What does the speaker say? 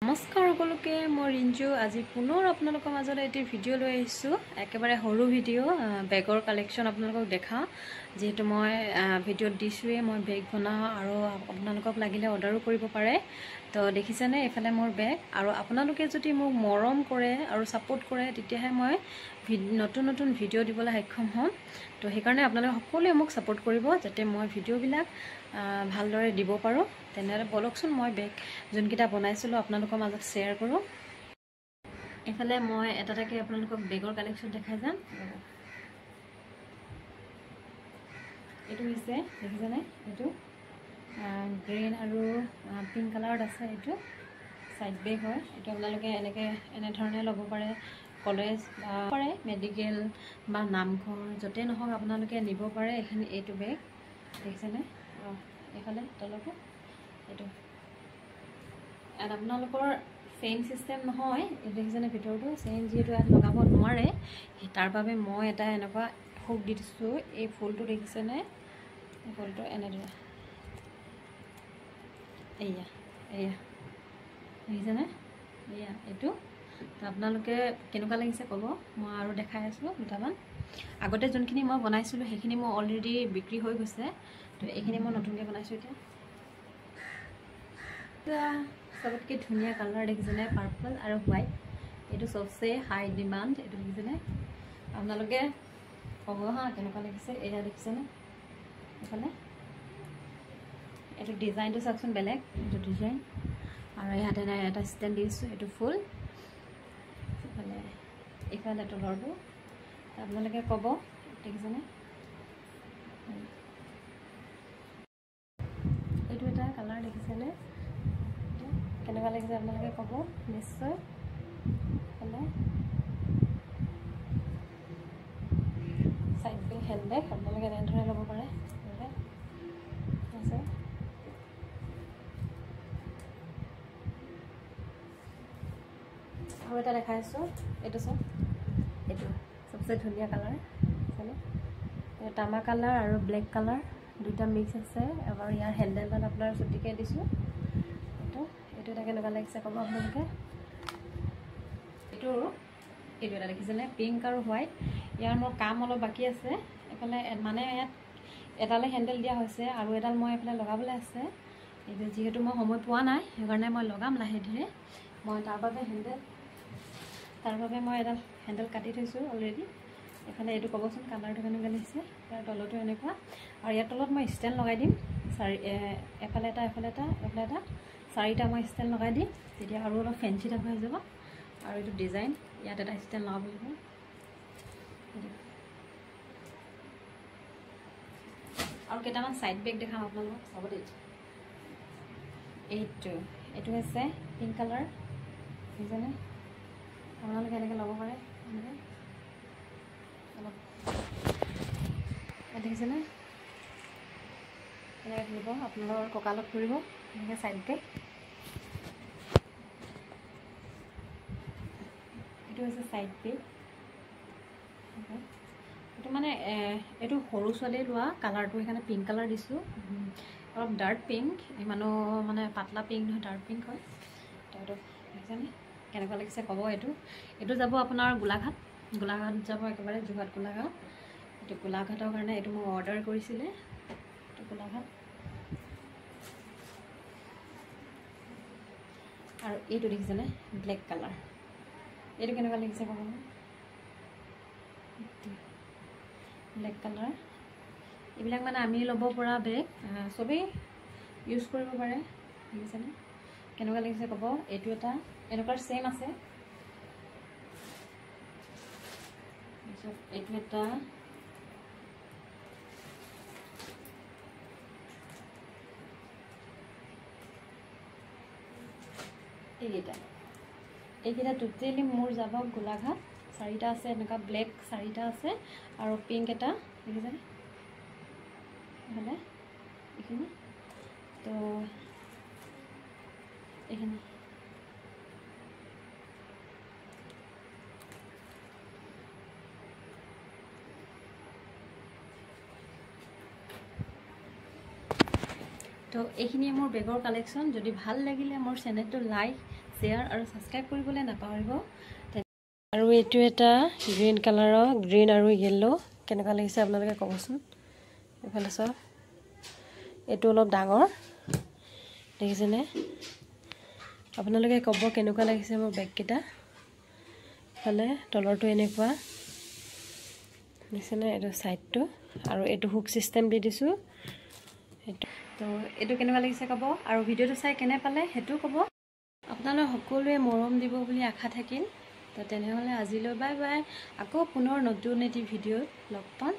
নমস্কাৰ সকলোকে মই ৰিঞ্জু আজি পুনৰ আপোনালোকৰ মাজত এটি ভিডিঅ' লৈ আহিছোঁ একেবাৰে সৰু ভিডিঅ' বেগৰ কালেকশ্যন আপোনালোকক দেখাওঁ যেহেতু মই ভিডিঅ'ত দিছোঁৱেই মই বেগ বনাওঁ আৰু আপোনালোকক লাগিলে অৰ্ডাৰো কৰিব পাৰে তো দেখিছেনে এফালে মোৰ বেগ আৰু আপোনালোকে যদি মোক মৰম কৰে আৰু ছাপোৰ্ট কৰে তেতিয়াহে মই নতুন নতুন ভিডিঅ' দিবলৈ সক্ষম হ'ম তো সেইকাৰণে আপোনালোকে সকলোৱে মোক ছাপোৰ্ট কৰিব যাতে মই ভিডিঅ'বিলাক ভালদৰে দিব পাৰোঁ তেনেহ'লে বলকচোন মই বেগ যোনকেইটা বনাইছিলোঁ আপোনালোকৰ মাজত শ্বেয়াৰ কৰোঁ এফালে মই এটা এটাকৈ আপোনালোকক বেগৰ কালেকশ্যন দেখাই যাম এইটো হৈছে দেখিছেনে এইটো গ্ৰীণ আৰু পিংক কালাৰত আছে এইটো সাইড বেগ হয় এইটো আপোনালোকে এনেধৰণে ল'ব পাৰে কলেজ বা পাৰে মেডিকেল বা নামঘৰ য'তে নহওক আপোনালোকে নিব পাৰে এইটো বেগ দেখিছেনে এইফালে তলতে এইটো আৰু আপোনালোকৰ চেইন চিষ্টেম নহয় দেখিছেনে ভিতৰটো চেইন যিহেতু ইয়াত লগাব নোৱাৰে তাৰ বাবে মই এটা এনেকুৱা হুক দি দিছোঁ এই ফুলটো দেখিছেনে এই ফুলটো এনেদৰে এয়া দেখিছেনে এয়া এইটো তো আপোনালোকে কেনেকুৱা লাগিছে ক'ব মই আৰু দেখাই আছোঁ দুটামান আগতে যোনখিনি মই বনাইছিলোঁ সেইখিনি মোৰ অলৰেডি বিক্ৰী হৈ গৈছে তো এইখিনি মই নতুনকৈ বনাইছোঁ এতিয়া सबतके धुनिया कलर देखिছেনে पार्पल और व्हाइट ये सबसे हाई डिमांड ये देखिছেনে आपनालोके कब हाँ केनेकुवा लागिছে एया देखिছেনে এফালে এটা ডিজাইনটো চাওকচোন বেলেগ এটা ডিজাইন আৰু ইয়াতে এটা ষ্টেণ্ড দিছোঁ এইটো ফুল এফালে তলৰটো আপোনালোকে ক'ব দেখিছেনে এইটো এটা কালাৰ দেখিছেনে কেনেকুৱা লাগিছে আপোনালোকে ক'ব নিশ্চয় হ'লে সাইড বেগ হেণ্ড বেগ আপোনালোকে এনেধৰণে ল'ব পাৰে আছে আৰু এটা দেখাইছোঁ এইটো চাওক এইটো সবচে ধুনীয়া কালাৰ আছেনে এটা তামা কালাৰ আৰু ব্লেক কালাৰ দুটা মিক্স আছে আৰু ইয়াৰ হেণ্ডেলডাল আপোনাৰ চুটিকৈ দিছোঁ এইটো এটা কেনেকুৱা লাগিছে ক'ব আপোনালোকে এইটো এটা দেখিছেনে পিংক আৰু হোৱাইট ইয়াৰ মোৰ কাম অলপ বাকী আছে এফালে মানে ইয়াত এডালে হেণ্ডেল দিয়া হৈছে আৰু এডাল মই এফালে লগাবলৈ আছে এইটো যিহেতু মই সময় পোৱা নাই সেইকাৰণে মই লগাম লাহে ধীৰে মই তাৰ বাবে মই এডাল হেণ্ডেল কাটি থৈছোঁ অলৰেডি এফালে এইটো ক'বচোন কালাৰটো কেনেকুৱা লাগিছে ইয়াৰ তলতো এনেকুৱা আৰু ইয়াৰ তলত মই ষ্টেণ্ড লগাই দিম এফালে এটা চাৰিটা মই ষ্টেণ্ড লগাই দিম তেতিয়া আৰু অলপ ফেঞ্চি টাইপ হৈ যাব আৰু এইটো ডিজাইন ইয়াত এটা ষ্টেণ্ড লগাব লাগিব আৰু কেইটামান সাইড বেগ দেখাম আপোনালোকক চাব দেই এইটো হৈছে পিংক কালাৰ বুজিছেনে আপোনালোকে এনেকৈ ল'ব পাৰে এনেকৈ অলপ দেখিছেনে এনেকৈ ধৰিব আপোনালোকৰ কঁকালত ফুৰিব এনেকৈ সাইড বেগ এইটো হৈছে সাইড বেগ এইটো মানে এইটো সৰু ছোৱালীয়ে লোৱা কালাৰটো সেইকাৰণে পিংক কালাৰ দিছোঁ অলপ ডাৰ্ক পিংক ইমানো মানে পাতলা পিংক নহয় ডাৰ্ক পিংক হয় এইটো দেখিছেনে কেনেকুৱা লাগিছে ক'ব এইটো যাব আপোনাৰ গোলাঘাট যাব একেবাৰে যোৰহাট গোলাঘাট এইটো গোলাঘাটৰ কাৰণে এইটো মই অৰ্ডাৰ কৰিছিলে এইটো গোলাঘাট আৰু এইটো দেখিছেনে ব্লেক কালাৰ এইটো কেনেকুৱা লাগিছে ক'ব ব্লেক কালাৰ এইবিলাক মানে আমি ল'ব পৰা বেগ চবেই ইউজ কৰিব পাৰে দেখিছেনে কেনেকুৱা লাগিছে ক'ব এইটো এটা এনেকুৱা চেম আছে এইটো এটা এইকেইটা টোটেলি মোৰ যাব গোলাঘাট চাৰিটা আছে এনেকুৱা ব্লেক চাৰিটা আছে আৰু পিংক এটা দেখিছেনে এইফালে এইখিনি তো এইখিনি তো এইখিনিয়ে মোৰ বেগৰ কালেকশ্যন। যদি ভাল লাগিলে মোৰ চেনেলটো লাইক শ্বেয়াৰ আৰু ছাবস্ক্ৰাইব কৰিবলৈ নাপাহৰিব। আৰু এইটো এটা গ্ৰীণ কালাৰৰ, গ্ৰীণ আৰু য়েল্লো কেনেকুৱা লাগিছে আপোনালোকে ক'বচোন। এইফালে চাওক, এইটো অলপ ডাঙৰ দেখিছেনে? আপোনালোকে ক'ব কেনেকুৱা লাগিছে মোৰ বেগকেইটা। ইফালে তলৰটো এনেকুৱা দেখিছেনে? এইটো ছাইডটো আৰু এইটো হুক ছিষ্টেম দি দিছোঁ। সেইটো তো এইটো কেনেকুৱা লাগিছে ক'ব, আৰু ভিডিঅ'টো চাই কেনে পালে সেইটো ক'ব। আপোনালোক সকলোৱে মৰম দিব বুলি আশা থাকিল। তো তেনেহ'লে আজিলৈ বাই বাই। আকৌ পুনৰ নতুন এটি ভিডিঅ'ত লগ পাম।